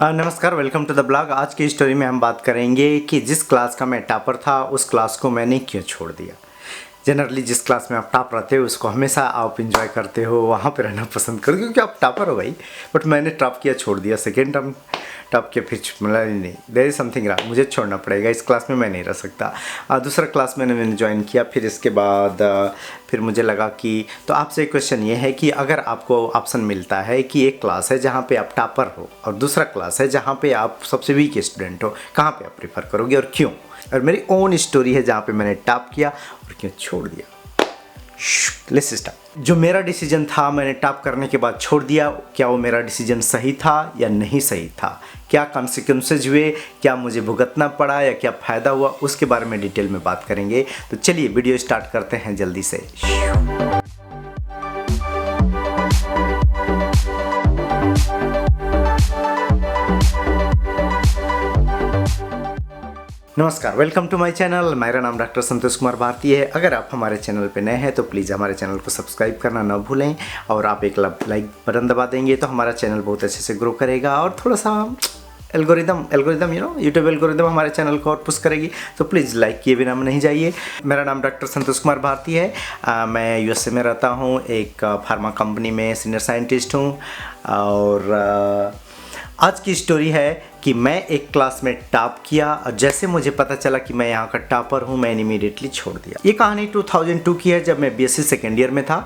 नमस्कार, welcome to the blog. आज की स्टोरी में हम बात करेंगे कि जिस क्लास का मैं टॉपर था उस क्लास को मैंने क्यों छोड़ दिया। जनरली जिस क्लास में आप टॉप रहते हो उसको हमेशा आप इंजॉय करते हो, वहाँ पे रहना पसंद करो क्योंकि आप टॉपर हो भाई। बट मैंने टॉप किया, छोड़ दिया, सेकेंड टर्म टॉप किया, फिर मतलब नहीं, देयर इज समथिंग रॉन्ग, मुझे छोड़ना पड़ेगा, इस क्लास में मैं नहीं रह सकता। दूसरा क्लास मैंने ज्वाइन किया। फिर इसके बाद फिर मुझे लगा कि तो आपसे एक क्वेश्चन ये है कि अगर आपको ऑप्शन मिलता है कि एक क्लास है जहाँ पे आप टॉपर हो और दूसरा क्लास है जहाँ पे आप सबसे वीक स्टूडेंट हो, कहाँ पे आप प्रीफर करोगे और क्यों? और मेरी ओन स्टोरी है जहाँ पे मैंने टॉप किया और क्यों छोड़ दिया। Let's start. जो मेरा डिसीजन था, मैंने टॉप करने के बाद छोड़ दिया, क्या वो मेरा डिसीजन सही था या नहीं सही था? क्या कॉन्सिक्वेंसेज हुए, क्या मुझे भुगतना पड़ा या क्या फ़ायदा हुआ, उसके बारे में डिटेल में बात करेंगे। तो चलिए वीडियो स्टार्ट करते हैं जल्दी से। नमस्कार, वेलकम टू माय चैनल। मेरा नाम डॉक्टर संतोष कुमार भारती है। अगर आप हमारे चैनल पे नए हैं तो प्लीज़ हमारे चैनल को सब्सक्राइब करना ना भूलें और आप एक लाइक बटन दबा देंगे तो हमारा चैनल बहुत अच्छे से ग्रो करेगा और थोड़ा सा एल्गोरिदम यूट्यूब एल्गोरिदम हमारे चैनल को और पुश करेगी। तो प्लीज़ लाइक किए बिना नहीं जाइए। मेरा नाम डॉक्टर संतोष कुमार भारती है। मैं यूएसए में रहता हूँ, एक फार्मा कंपनी में सीनियर साइंटिस्ट हूँ। और आज की स्टोरी है कि मैं एक क्लास में टॉप किया और जैसे मुझे पता चला कि मैं यहाँ का टॉपर हूँ, मैंने इमीडिएटली छोड़ दिया। ये कहानी 2002 की है, जब मैं बीएससी सेकेंड ईयर में था।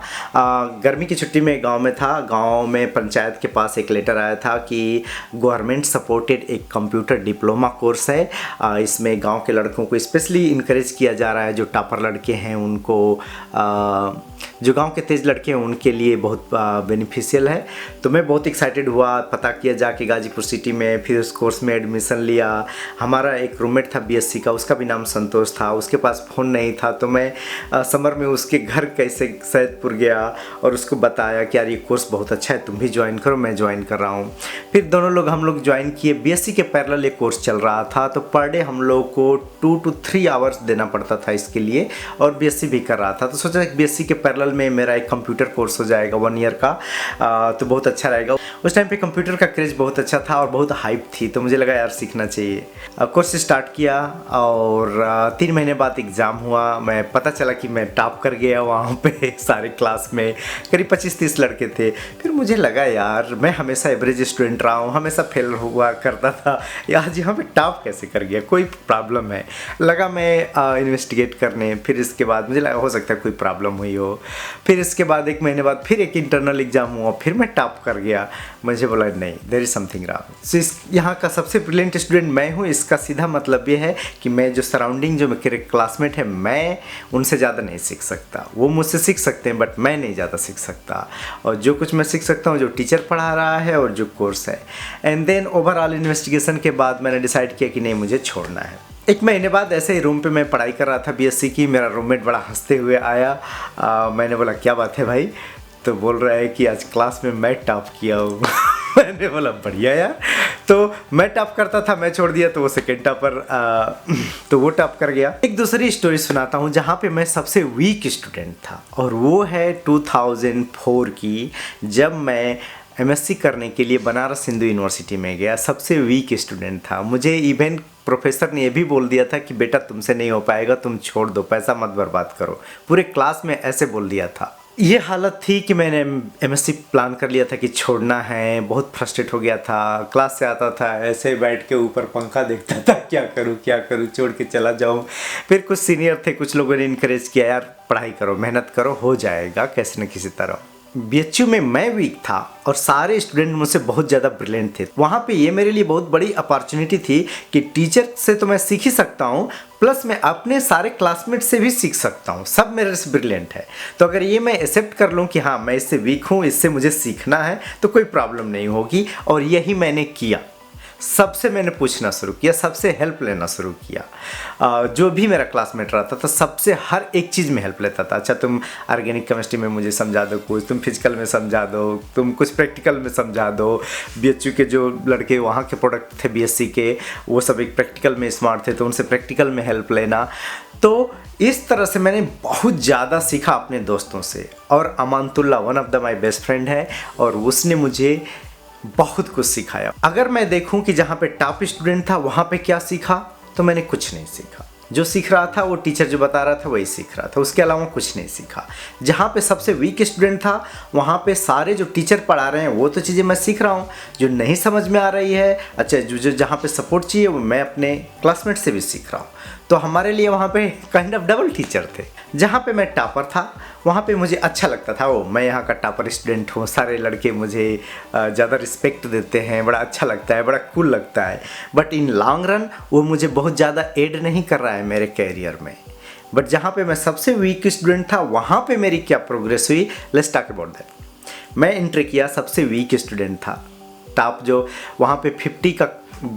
गर्मी की छुट्टी में गांव में था। गांव में पंचायत के पास एक लेटर आया था कि गवर्नमेंट सपोर्टेड एक कंप्यूटर डिप्लोमा कोर्स है। इसमें गाँव के लड़कों को स्पेशली इनक्रेज किया जा रहा है, जो टॉपर लड़के हैं उनको, जो गांव के तेज लड़के हैं उनके लिए बहुत बेनिफिशियल है। तो मैं बहुत एक्साइटेड हुआ, पता किया जाके गाजीपुर सिटी में, फिर उस कोर्स में एडमिशन लिया। हमारा एक रूममेट था बीएससी का, उसका भी नाम संतोष था। उसके पास फ़ोन नहीं था तो मैं समर में उसके घर कैसे सैदपुर गया और उसको बताया कि यार ये कोर्स बहुत अच्छा है, तुम भी ज्वाइन करो, मैं ज्वाइन कर रहा हूँ। फिर दोनों लोग हम लोग ज्वाइन किए। बीएससी के पैरेलल एक कोर्स चल रहा था तो पर डे हम लोग को 2 to 3 आवर्स देना पड़ता था इसके लिए, और बीएससी भी कर रहा था। तो सोचा कि बीएससी के पैरेलल में मेरा एक कंप्यूटर कोर्स हो जाएगा 1 ईयर का, तो बहुत अच्छा रहेगा। उस टाइम पे कंप्यूटर का क्रेज बहुत अच्छा था और बहुत हाइप थी, तो मुझे लगा यार सीखना चाहिए। कोर्स स्टार्ट किया और 3 महीने बाद एग्ज़ाम हुआ। मैं पता चला कि मैं टॉप कर गया वहाँ पे सारे क्लास में, करीब 25-30 लड़के थे। फिर मुझे लगा यार मैं हमेशा एवरेज स्टूडेंट रहा हूँ, हमेशा फेल हुआ करता था, यार यहाँ पे टॉप कैसे कर गया, कोई प्रॉब्लम है। लगा मैं इन्वेस्टिगेट करने। फिर इसके बाद मुझे लगा हो सकता है कोई प्रॉब्लम हुई हो। फिर इसके बाद 1 महीने बाद फिर एक इंटरनल एग्ज़ाम हुआ, फिर मैं टॉप कर गया। मुझे बोला नहीं, देयर इज़ समथिंग रॉन्ग। सो इस यहाँ का सबसे ब्रिलियंट स्टूडेंट मैं हूँ। इसका सीधा मतलब ये है कि मैं जो सराउंडिंग, जो मेरे क्लासमेट है, मैं उनसे ज़्यादा नहीं सीख सकता। वो मुझसे सीख सकते हैं बट मैं नहीं ज़्यादा सीख सकता। और जो कुछ मैं सीख सकता हूँ जो टीचर पढ़ा रहा है और जो कोर्स है। एंड देन ओवरऑल इन्वेस्टिगेशन के बाद मैंने डिसाइड किया कि नहीं, मुझे छोड़ना है। 1 महीने बाद ऐसे ही रूम पे मैं पढ़ाई कर रहा था बीएससी की। मेरा रूममेट बड़ा हंसते हुए आया। मैंने बोला क्या बात है भाई? तो बोल रहा है कि आज क्लास में मैं टॉप किया हूँ। मैंने बोला बढ़िया यार। तो मैं टॉप करता था, मैं छोड़ दिया, तो वो सेकेंड टॉपर, तो वो टॉप कर गया। एक दूसरी स्टोरी सुनाता हूँ जहाँ पे मैं सबसे वीक स्टूडेंट था, और वो है 2004 की, जब मैं एमएससी करने के लिए बनारस हिंदू यूनिवर्सिटी में गया। सबसे वीक स्टूडेंट था। मुझे इवन प्रोफेसर ने ये भी बोल दिया था कि बेटा तुमसे नहीं हो पाएगा, तुम छोड़ दो, पैसा मत बर्बाद करो। पूरे क्लास में ऐसे बोल दिया था। ये हालत थी कि मैंने एमएससी प्लान कर लिया था कि छोड़ना है। बहुत फ्रस्ट्रेट हो गया था। क्लास से आता था, ऐसे बैठ के ऊपर पंखा देखता था, क्या करूँ, छोड़ के चला जाऊँ। फिर कुछ सीनियर थे, कुछ लोगों ने इनकरेज किया, यार पढ़ाई करो, मेहनत करो, हो जाएगा कैसे न किसी तरह। बीएचयू में मैं वीक था और सारे स्टूडेंट मुझसे बहुत ज़्यादा ब्रिलियंट थे। वहाँ पे ये मेरे लिए बहुत बड़ी अपॉर्चुनिटी थी कि टीचर से तो मैं सीख ही सकता हूँ, प्लस मैं अपने सारे क्लासमेट से भी सीख सकता हूँ। सब मेरे से ब्रिलियंट है। तो अगर ये मैं एक्सेप्ट कर लूँ कि हाँ मैं इससे वीक हूँ, इससे मुझे सीखना है, तो कोई प्रॉब्लम नहीं होगी। और यही मैंने किया। सबसे मैंने पूछना शुरू किया, सबसे हेल्प लेना शुरू किया। जो भी मेरा क्लासमेट रहता था सबसे हर एक चीज़ में हेल्प लेता था। अच्छा तुम ऑर्गेनिक केमिस्ट्री में मुझे समझा दो कुछ, तुम फिजिकल में समझा दो, तुम कुछ प्रैक्टिकल में समझा दो। बीएचयू के जो लड़के वहाँ के प्रोडक्ट थे बीएससी के, वो सब एक प्रैक्टिकल में स्मार्ट थे, तो उनसे प्रैक्टिकल में हेल्प लेना। तो इस तरह से मैंने बहुत ज़्यादा सीखा अपने दोस्तों से। और Amanatullah one of the my best friend है, और उसने मुझे बहुत कुछ सिखाया। अगर मैं देखूं कि जहाँ पे टॉप स्टूडेंट था वहाँ पे क्या सीखा, तो मैंने कुछ नहीं सीखा। जो सीख रहा था वो टीचर जो बता रहा था वही सीख रहा था, उसके अलावा कुछ नहीं सीखा। जहाँ पे सबसे वीक स्टूडेंट था वहाँ पे सारे जो टीचर पढ़ा रहे हैं वो तो चीज़ें मैं सीख रहा हूँ, जो नहीं समझ में आ रही है, अच्छा जो जहाँ पे सपोर्ट चाहिए वो मैं अपने क्लासमेट से भी सीख रहा हूँ। तो हमारे लिए वहाँ पे काइंड ऑफ डबल टीचर थे। जहाँ पे मैं टॉपर था वहाँ पे मुझे अच्छा लगता था, ओ मैं यहाँ का टॉपर स्टूडेंट हूँ, सारे लड़के मुझे ज़्यादा रिस्पेक्ट देते हैं, बड़ा अच्छा लगता है, बड़ा कूल लगता है। बट इन लॉन्ग रन वो मुझे बहुत ज़्यादा एड नहीं कर रहा है मेरे कैरियर में। बट जहाँ पे मैं सबसे वीक स्टूडेंट था वहाँ पे मेरी क्या प्रोग्रेस हुई, लेट्स टॉक अबाउट दैट। मैं एंट्री किया सबसे वीक स्टूडेंट था। टॉप जो वहाँ पे 50 का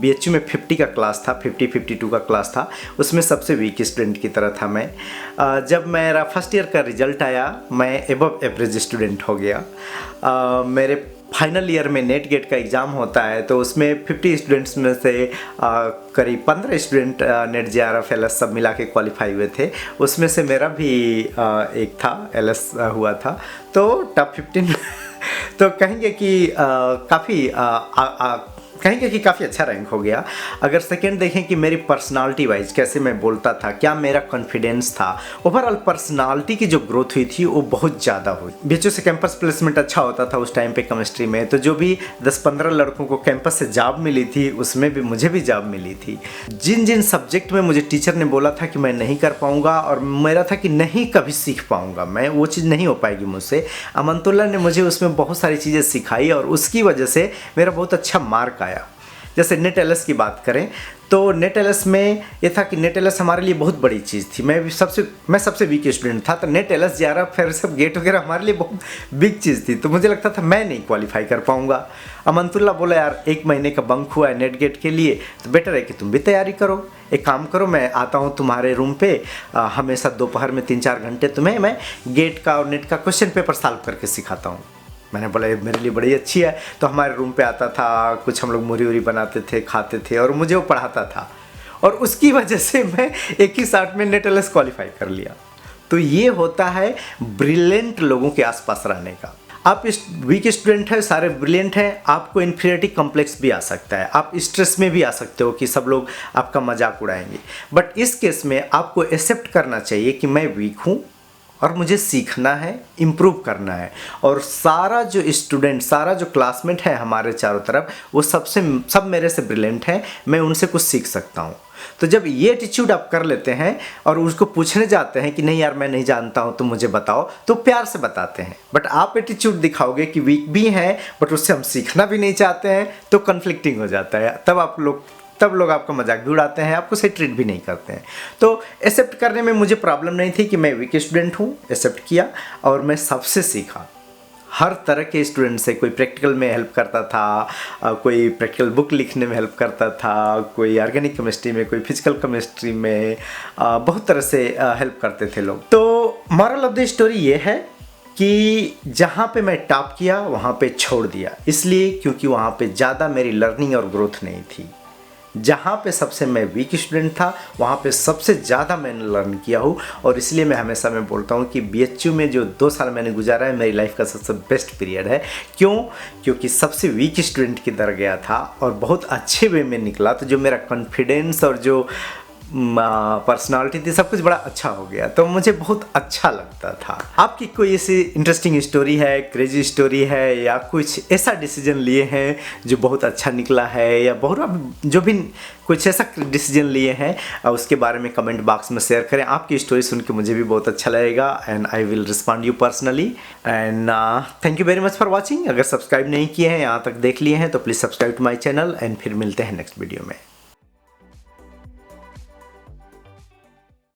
BHU में 50 का क्लास था, 52 का क्लास था, उसमें सबसे वीक स्टूडेंट की तरह था मैं। जब मेरा फर्स्ट ईयर का रिजल्ट आया मैं एबव एवरेज स्टूडेंट हो गया। मेरे फाइनल ईयर में नेट गेट का एग्ज़ाम होता है तो उसमें 50 स्टूडेंट्स में से करीब 15 स्टूडेंट नेट JRF LS सब मिला के क्वालिफाई हुए थे। उसमें से मेरा भी एक था, LS हुआ था, तो टॉप 15 तो कहेंगे कि काफ़ी अच्छा रैंक हो गया। अगर सेकंड देखें कि मेरी पर्सनालिटी वाइज कैसे मैं बोलता था, क्या मेरा कॉन्फिडेंस था, ओवरऑल पर्सनालिटी की जो ग्रोथ हुई थी वो बहुत ज़्यादा हुई। BHU से कैंपस प्लेसमेंट अच्छा होता था उस टाइम पे केमिस्ट्री में, तो जो भी 10-15 लड़कों को कैंपस से जॉब मिली थी उसमें भी मुझे भी जॉब मिली थी। जिन जिन सब्जेक्ट में मुझे टीचर ने बोला था कि मैं नहीं कर पाऊँगा और मेरा था कि नहीं कभी सीख पाऊँगा मैं, वो चीज़ नहीं हो पाएगी मुझसे, अमनतुल्लाह ने मुझे उसमें बहुत सारी चीज़ें सिखाई और उसकी वजह से मेरा बहुत अच्छा मार्क आया। जैसे नेट LS की बात करें तो नेट LS में ये था कि नेट LS हमारे लिए बहुत बड़ी चीज़ थी। मैं सबसे वीक स्टूडेंट था, तो नेट LS JRF फिर सब गेट वगैरह हमारे लिए बहुत बिग चीज़ थी। तो मुझे लगता था मैं नहीं क्वालिफाई कर पाऊँगा। अमनतुल्लाह बोला यार 1 महीने का बंक हुआ है नेट गेट के लिए, तो बेटर है कि तुम भी तैयारी करो। एक काम करो, मैं आता हूँ तुम्हारे रूम पे, हमेशा दोपहर में 3-4 घंटे तुम्हें मैं गेट का और नेट का क्वेश्चन पेपर सॉल्व करके सिखाता हूँ। मैंने बोला ये मेरे लिए बड़ी अच्छी है। तो हमारे रूम पे आता था, कुछ हम लोग मूरी वूरी बनाते थे, खाते थे और मुझे वो पढ़ाता था और उसकी वजह से मैं एक ही साथ में नेट LS क्वालिफाई कर लिया। तो ये होता है ब्रिलियंट लोगों के आसपास रहने का। आप इस वीक स्टूडेंट है, सारे ब्रिलियंट हैं, आपको इन्फीरियरिटी कॉम्प्लेक्स भी आ सकता है, आप स्ट्रेस में भी आ सकते हो कि सब लोग आपका मजाक उड़ाएंगे। बट इस केस में आपको एक्सेप्ट करना चाहिए कि मैं वीक हूँ और मुझे सीखना है, इम्प्रूव करना है। और सारा जो स्टूडेंट, सारा जो क्लासमेट है हमारे चारों तरफ, वो सब मेरे से ब्रिलियंट हैं, मैं उनसे कुछ सीख सकता हूँ। तो जब ये एटीट्यूड आप कर लेते हैं और उसको पूछने जाते हैं कि नहीं यार मैं नहीं जानता हूँ तुम मुझे बताओ, तो प्यार से बताते हैं। बट आप एटीट्यूड दिखाओगे कि वीक भी हैं बट उससे हम सीखना भी नहीं चाहते हैं, तो कन्फ्लिक्टिंग हो जाता है। तब लोग आपका मजाक भी उड़ाते हैं, आपको सही ट्रीट भी नहीं करते हैं। तो एक्सेप्ट करने में मुझे प्रॉब्लम नहीं थी कि मैं वीक स्टूडेंट हूँ, एक्सेप्ट किया और मैं सबसे सीखा। हर तरह के स्टूडेंट से, कोई प्रैक्टिकल में हेल्प करता था, कोई प्रैक्टिकल बुक लिखने में हेल्प करता था, कोई ऑर्गेनिक केमिस्ट्री में, कोई फिजिकल केमिस्ट्री में, बहुत तरह से हेल्प करते थे लोग। तो मॉरल ऑफ द स्टोरी ये है कि जहाँ पे मैं टॉप किया वहाँ पे छोड़ दिया, इसलिए क्योंकि वहाँ पे ज़्यादा मेरी लर्निंग और ग्रोथ नहीं थी। जहाँ पे सबसे मैं वीक स्टूडेंट था वहाँ पे सबसे ज़्यादा मैंने लर्न किया हूँ और इसलिए मैं हमेशा बोलता हूँ कि BHU में जो 2 साल मैंने गुजारा है मेरी लाइफ का सबसे बेस्ट पीरियड है। क्योंकि सबसे वीक स्टूडेंट की तरह गया था और बहुत अच्छे वे में निकला। तो जो मेरा कॉन्फिडेंस और जो पर्सनालिटी थी सब कुछ बड़ा अच्छा हो गया, तो मुझे बहुत अच्छा लगता था। आपकी कोई ऐसी इंटरेस्टिंग स्टोरी है, क्रेजी स्टोरी है, या कुछ ऐसा डिसीजन लिए हैं जो बहुत अच्छा निकला है, या जो भी कुछ ऐसा डिसीजन लिए हैं उसके बारे में कमेंट बॉक्स में शेयर करें। आपकी स्टोरी सुन के मुझे भी बहुत अच्छा लगेगा and I will respond you personally. And thank you very much for watching. अगर सब्सक्राइब नहीं किए हैं, यहाँ तक देख लिए हैं, तो please subscribe to my channel and फिर मिलते हैं नेक्स्ट वीडियो में।